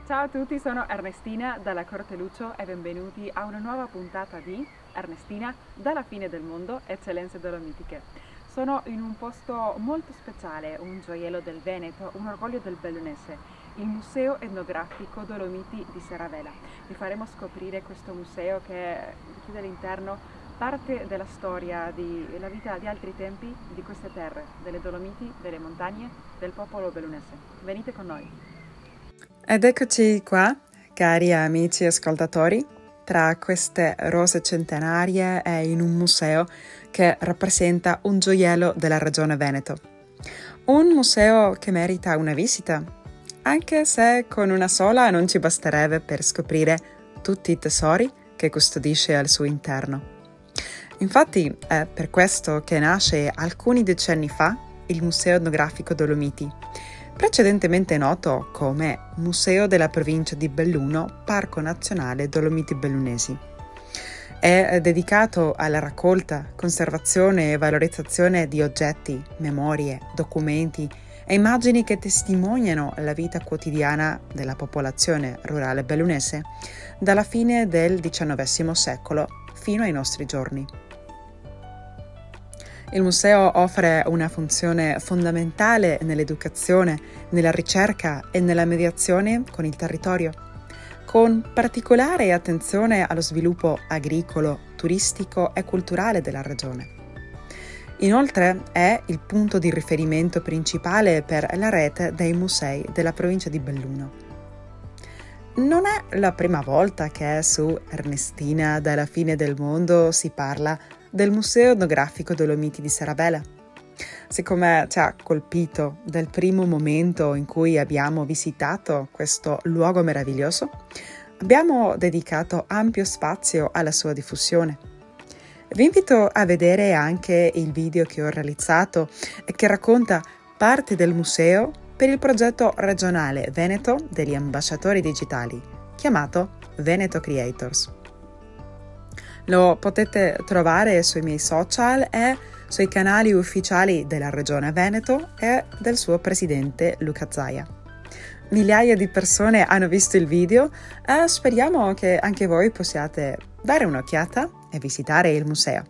Ciao a tutti, sono Ernestina dalla Corte Lucio e benvenuti a una nuova puntata di Ernestina dalla fine del mondo, eccellenze dolomitiche. Sono in un posto molto speciale, un gioiello del Veneto, un orgoglio del Bellunese, il Museo Etnografico Dolomiti di Serravela. Vi faremo scoprire questo museo che racchiude all'interno parte della storia, della vita di altri tempi di queste terre, delle Dolomiti, delle montagne, del popolo bellunese. Venite con noi! Ed eccoci qua, cari amici ascoltatori, tra queste rose centenarie e in un museo che rappresenta un gioiello della regione Veneto. Un museo che merita una visita, anche se con una sola non ci basterebbe per scoprire tutti i tesori che custodisce al suo interno. Infatti è per questo che nasce alcuni decenni fa il Museo Etnografico Dolomiti, precedentemente noto come Museo della provincia di Belluno, Parco Nazionale Dolomiti Bellunesi. È dedicato alla raccolta, conservazione e valorizzazione di oggetti, memorie, documenti e immagini che testimoniano la vita quotidiana della popolazione rurale bellunese dalla fine del XIX secolo fino ai nostri giorni. Il museo offre una funzione fondamentale nell'educazione, nella ricerca e nella mediazione con il territorio, con particolare attenzione allo sviluppo agricolo, turistico e culturale della regione. Inoltre è il punto di riferimento principale per la rete dei musei della provincia di Belluno. Non è la prima volta che su Ernestina dalla fine del mondo si parla del Museo Etnografico Dolomiti di Serravela. Siccome ci ha colpito dal primo momento in cui abbiamo visitato questo luogo meraviglioso, abbiamo dedicato ampio spazio alla sua diffusione. Vi invito a vedere anche il video che ho realizzato e che racconta parte del museo per il progetto regionale Veneto degli ambasciatori digitali, chiamato Veneto Creators. Lo potete trovare sui miei social e sui canali ufficiali della Regione Veneto e del suo presidente Luca Zaia. Migliaia di persone hanno visto il video e speriamo che anche voi possiate dare un'occhiata e visitare il museo.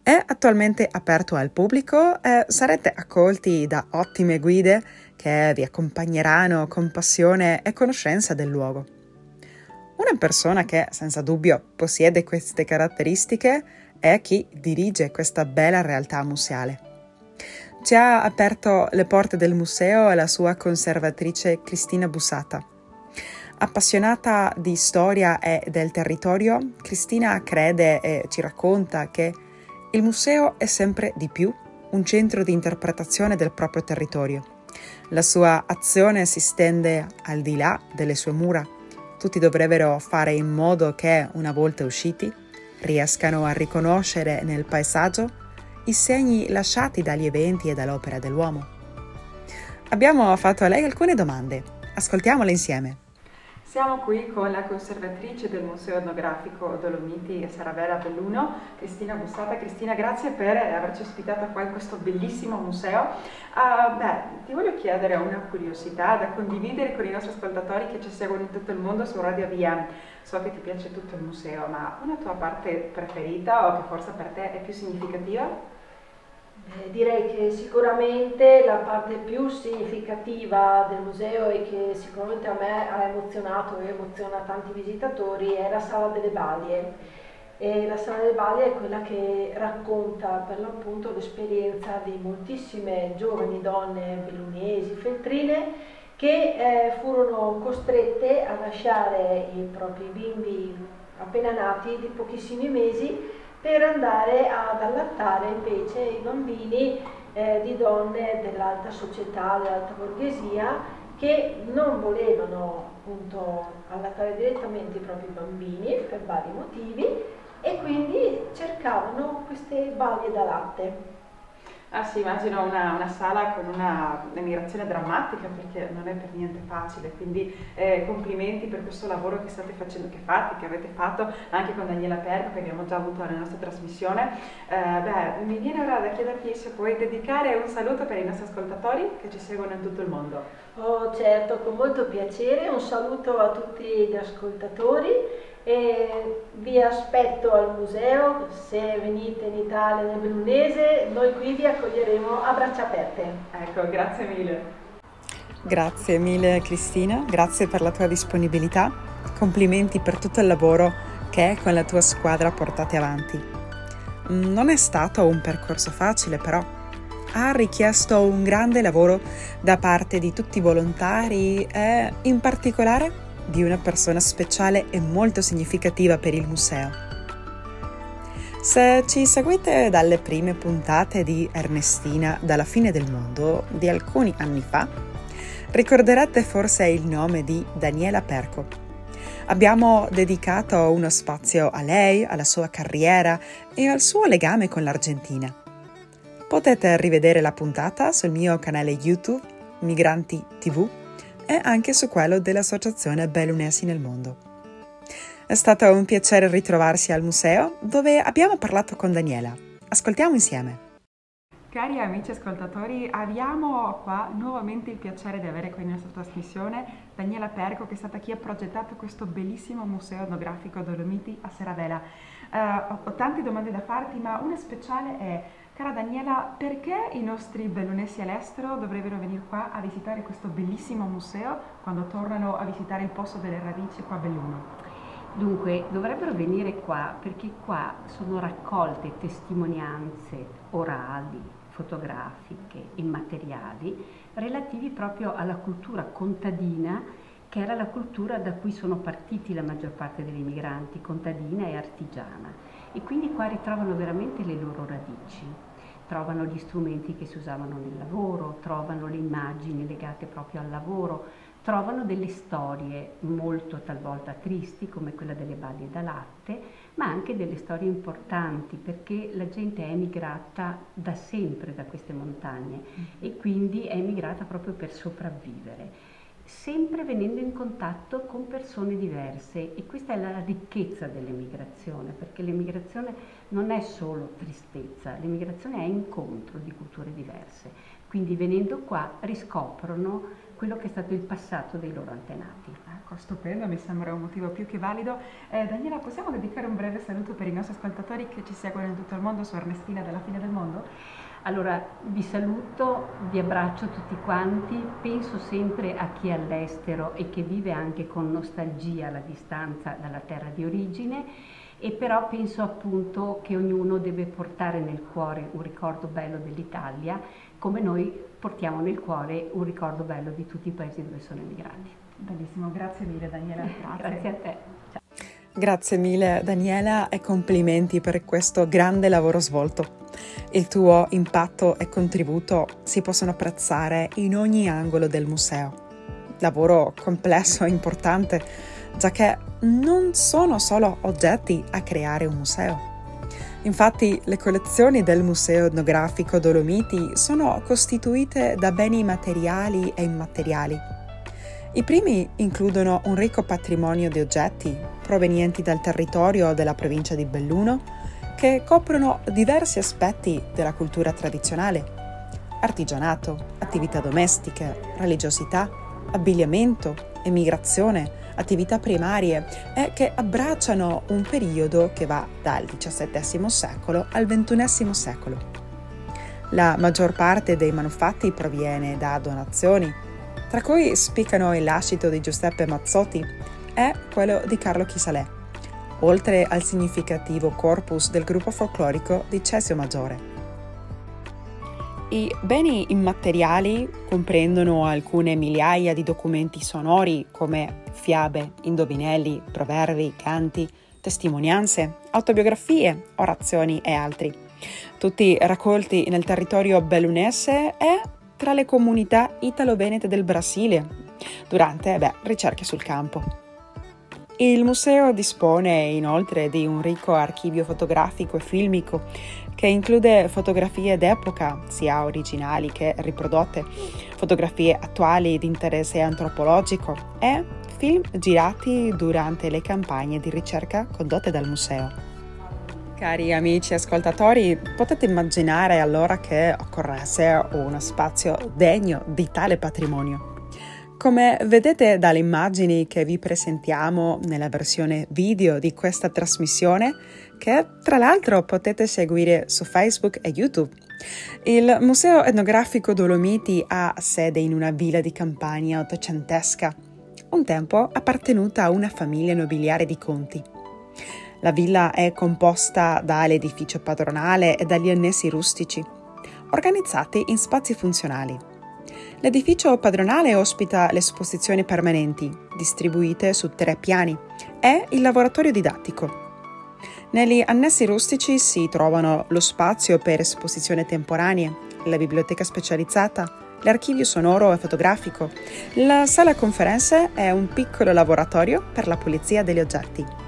È attualmente aperto al pubblico e sarete accolti da ottime guide che vi accompagneranno con passione e conoscenza del luogo. Una persona che senza dubbio possiede queste caratteristiche è chi dirige questa bella realtà museale. Ci ha aperto le porte del museo la sua conservatrice Cristina Bussata. Appassionata di storia e del territorio, Cristina crede e ci racconta che il museo è sempre di più un centro di interpretazione del proprio territorio. La sua azione si stende al di là delle sue mura. Tutti dovrebbero fare in modo che, una volta usciti, riescano a riconoscere nel paesaggio i segni lasciati dagli eventi e dall'opera dell'uomo. Abbiamo fatto a lei alcune domande. Ascoltiamole insieme. Siamo qui con la conservatrice del Museo Etnografico Dolomiti e Serravela Belluno, Cristina Bussata. Cristina, grazie per averci ospitato qua in questo bellissimo museo. Ti voglio chiedere una curiosità da condividere con i nostri ascoltatori che ci seguono in tutto il mondo su Radio VM. So che ti piace tutto il museo, ma una tua parte preferita o che forse per te è più significativa? Direi che sicuramente la parte più significativa del museo e che sicuramente a me ha emozionato e emoziona tanti visitatori è la Sala delle Balie. E la Sala delle Balie è quella che racconta per l'appunto l'esperienza di moltissime giovani donne bellunesi, feltrine, che furono costrette a lasciare i propri bimbi appena nati di pochissimi mesi per andare ad allattare invece i bambini di donne dell'alta società, dell'alta borghesia, che non volevano appunto allattare direttamente i propri bambini per vari motivi e quindi cercavano queste balie da latte. Ah sì, immagino una sala con un'emigrazione drammatica perché non è per niente facile, quindi complimenti per questo lavoro che state facendo, che avete fatto anche con Daniela Perco, che abbiamo già avuto nella nostra trasmissione. Mi viene ora da chiederti se puoi dedicare un saluto per i nostri ascoltatori che ci seguono in tutto il mondo. Oh certo, con molto piacere, un saluto a tutti gli ascoltatori. E vi aspetto al museo, se venite in Italia nel Bellunese, noi qui vi accoglieremo a braccia aperte. Ecco, grazie mille. Grazie mille Cristina, grazie per la tua disponibilità, complimenti per tutto il lavoro che con la tua squadra portate avanti. Non è stato un percorso facile però, ha richiesto un grande lavoro da parte di tutti i volontari e in particolare di una persona speciale e molto significativa per il museo. Se ci seguite dalle prime puntate di Ernestina dalla fine del mondo di alcuni anni fa, ricorderete forse il nome di Daniela Perco. Abbiamo dedicato uno spazio a lei, alla sua carriera e al suo legame con l'Argentina. Potete rivedere la puntata sul mio canale YouTube Migranti TV e anche su quello dell'Associazione Bellunesi nel Mondo. È stato un piacere ritrovarsi al museo dove abbiamo parlato con Daniela. Ascoltiamo insieme. Cari amici ascoltatori, abbiamo qua nuovamente il piacere di avere qui nella nostra trasmissione Daniela Perco, che è stata chi ha progettato questo bellissimo museo etnografico Dolomiti a Serradella. Ho tante domande da farti, ma una speciale è: cara Daniela, perché i nostri bellunesi all'estero dovrebbero venire qua a visitare questo bellissimo museo quando tornano a visitare il posto delle radici qua a Belluno? Dunque, dovrebbero venire qua perché qua sono raccolte testimonianze orali, fotografiche e materiali relativi proprio alla cultura contadina, che era la cultura da cui sono partiti la maggior parte degli migranti, contadina e artigiana. E quindi qua ritrovano veramente le loro radici. Trovano gli strumenti che si usavano nel lavoro, trovano le immagini legate proprio al lavoro, trovano delle storie molto talvolta tristi come quella delle balie da latte, ma anche delle storie importanti perché la gente è emigrata da sempre da queste montagne e quindi è emigrata proprio per sopravvivere, sempre venendo in contatto con persone diverse, e questa è la ricchezza dell'emigrazione, perché l'emigrazione non è solo tristezza, l'emigrazione è incontro di culture diverse, quindi venendo qua riscoprono quello che è stato il passato dei loro antenati. Ecco, stupendo, mi sembra un motivo più che valido. Daniela, possiamo dedicare un breve saluto per i nostri ascoltatori che ci seguono in tutto il mondo su Ernestina dalla fine del mondo? Allora, vi saluto, vi abbraccio tutti quanti, penso sempre a chi è all'estero e che vive anche con nostalgia la distanza dalla terra di origine, e però penso appunto che ognuno deve portare nel cuore un ricordo bello dell'Italia, come noi portiamo nel cuore un ricordo bello di tutti i paesi dove sono emigrati. Bellissimo, grazie mille Daniela. Grazie a te. Ciao. Grazie mille Daniela e complimenti per questo grande lavoro svolto. Il tuo impatto e contributo si possono apprezzare in ogni angolo del museo. Lavoro complesso e importante, già che non sono solo oggetti a creare un museo. Infatti, le collezioni del Museo Etnografico Dolomiti sono costituite da beni materiali e immateriali. I primi includono un ricco patrimonio di oggetti provenienti dal territorio della provincia di Belluno che coprono diversi aspetti della cultura tradizionale: artigianato, attività domestiche, religiosità, abbigliamento, emigrazione, attività primarie e che abbracciano un periodo che va dal XVII secolo al XXI secolo. La maggior parte dei manufatti proviene da donazioni, tra cui spiccano il lascito di Giuseppe Mazzotti e quello di Carlo Chisalè, oltre al significativo corpus del gruppo folclorico di Cesio Maggiore. I beni immateriali comprendono alcune migliaia di documenti sonori come fiabe, indovinelli, proverbi, canti, testimonianze, autobiografie, orazioni e altri, tutti raccolti nel territorio bellunese e tra le comunità italo-venete del Brasile durante ricerche sul campo. Il museo dispone inoltre di un ricco archivio fotografico e filmico che include fotografie d'epoca, sia originali che riprodotte, fotografie attuali di interesse antropologico e film girati durante le campagne di ricerca condotte dal museo. Cari amici ascoltatori, potete immaginare allora che occorresse uno spazio degno di tale patrimonio. Come vedete dalle immagini che vi presentiamo nella versione video di questa trasmissione, che tra l'altro potete seguire su Facebook e YouTube, il Museo Etnografico Dolomiti ha sede in una villa di campagna ottocentesca, un tempo appartenuta a una famiglia nobiliare di conti. La villa è composta dall'edificio padronale e dagli annessi rustici, organizzati in spazi funzionali. L'edificio padronale ospita le esposizioni permanenti, distribuite su 3 piani, e il laboratorio didattico. Negli annessi rustici si trovano lo spazio per esposizioni temporanee, la biblioteca specializzata, l'archivio sonoro e fotografico, la sala conferenze e un piccolo laboratorio per la pulizia degli oggetti.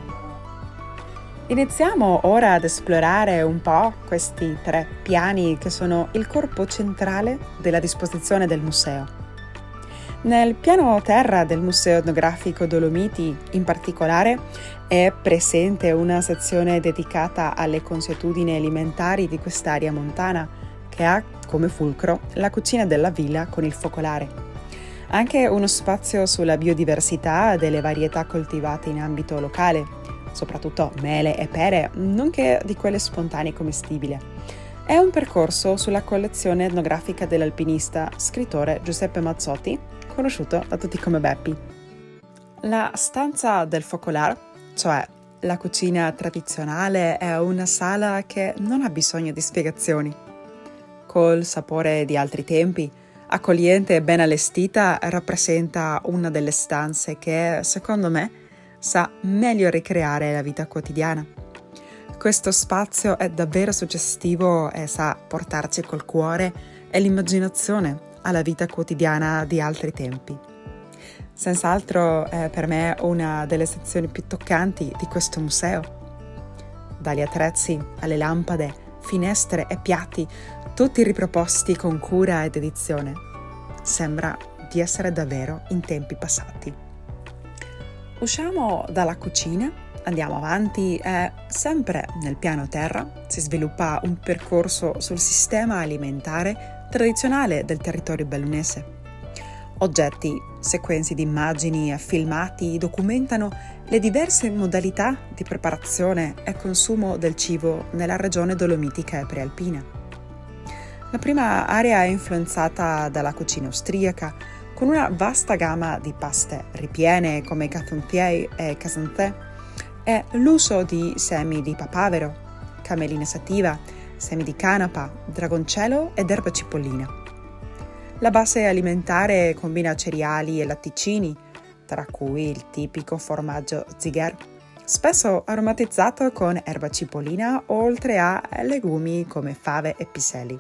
Iniziamo ora ad esplorare un po' questi 3 piani che sono il corpo centrale della disposizione del museo. Nel piano terra del Museo Etnografico Dolomiti, in particolare, è presente una sezione dedicata alle consuetudini alimentari di quest'area montana, che ha come fulcro la cucina della villa con il focolare. Anche uno spazio sulla biodiversità delle varietà coltivate in ambito locale, soprattutto mele e pere, nonché di quelle spontanee commestibili. È un percorso sulla collezione etnografica dell'alpinista, scrittore Giuseppe Mazzotti, conosciuto da tutti come Beppi. La stanza del focolare, cioè la cucina tradizionale, è una sala che non ha bisogno di spiegazioni. Col sapore di altri tempi, accogliente e ben allestita, rappresenta una delle stanze che, secondo me, sa meglio ricreare la vita quotidiana. Questo spazio è davvero suggestivo e sa portarci col cuore e l'immaginazione alla vita quotidiana di altri tempi. Senz'altro è per me una delle sezioni più toccanti di questo museo. Dagli attrezzi alle lampade, finestre e piatti, tutti riproposti con cura ed dedizione. Sembra di essere davvero in tempi passati. Usciamo dalla cucina, andiamo avanti e, sempre nel piano terra, si sviluppa un percorso sul sistema alimentare tradizionale del territorio bellunese. Oggetti, sequenze di immagini e filmati documentano le diverse modalità di preparazione e consumo del cibo nella regione dolomitica e prealpina. La prima area è influenzata dalla cucina austriaca, con una vasta gamma di paste ripiene come cathonfier e casantè, e l'uso di semi di papavero, camelina sativa, semi di canapa, dragoncello ed erba cipollina. La base alimentare combina cereali e latticini, tra cui il tipico formaggio Ziger, spesso aromatizzato con erba cipollina, oltre a legumi come fave e piselli.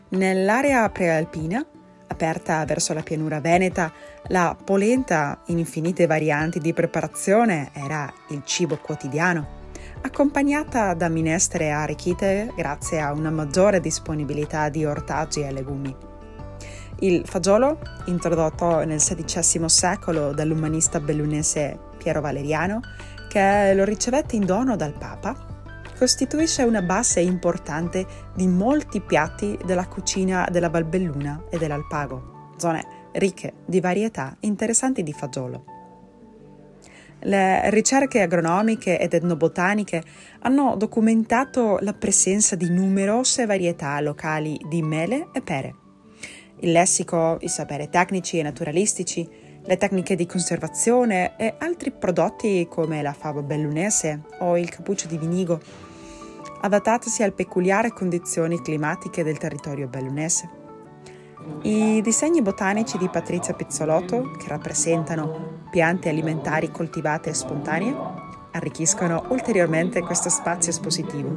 Nell'area prealpina, aperta verso la pianura veneta, la polenta in infinite varianti di preparazione era il cibo quotidiano, accompagnata da minestre arricchite grazie a una maggiore disponibilità di ortaggi e legumi. Il fagiolo, introdotto nel XVI secolo dall'umanista bellunese Piero Valeriano, che lo ricevette in dono dal Papa, costituisce una base importante di molti piatti della cucina della Valbelluna e dell'Alpago, zone ricche di varietà interessanti di fagiolo. Le ricerche agronomiche ed etnobotaniche hanno documentato la presenza di numerose varietà locali di mele e pere. Il lessico, i saperi tecnici e naturalistici, le tecniche di conservazione e altri prodotti come la fava bellunese o il cappuccio di vinigo, adattatisi alle peculiari condizioni climatiche del territorio bellunese. I disegni botanici di Patrizia Pizzolotto, che rappresentano piante alimentari coltivate e spontanee, arricchiscono ulteriormente questo spazio espositivo.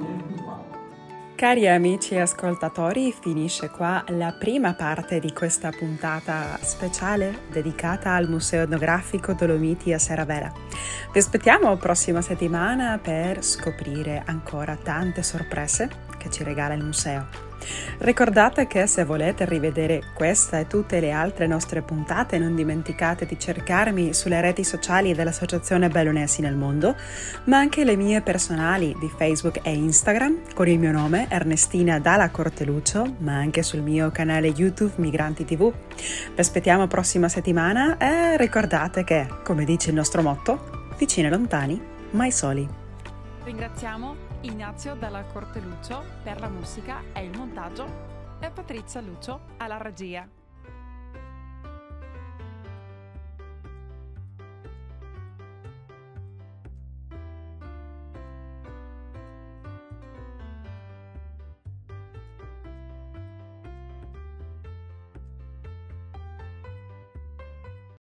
Cari amici e ascoltatori, finisce qua la prima parte di questa puntata speciale dedicata al Museo Etnografico Dolomiti a Serravera. Vi aspettiamo prossima settimana per scoprire ancora tante sorprese che ci regala il museo. Ricordate che se volete rivedere questa e tutte le altre nostre puntate, non dimenticate di cercarmi sulle reti sociali dell'Associazione Bellunesi nel Mondo, ma anche le mie personali di Facebook e Instagram con il mio nome Ernestina Dalla Corteluccio, ma anche sul mio canale YouTube Migranti TV. Vi aspettiamo prossima settimana e ricordate che, come dice il nostro motto, vicini e lontani, mai soli. Ringraziamo Ignazio Dalla Corteluccio per la musica e il montaggio e Patrizia Lucio alla regia.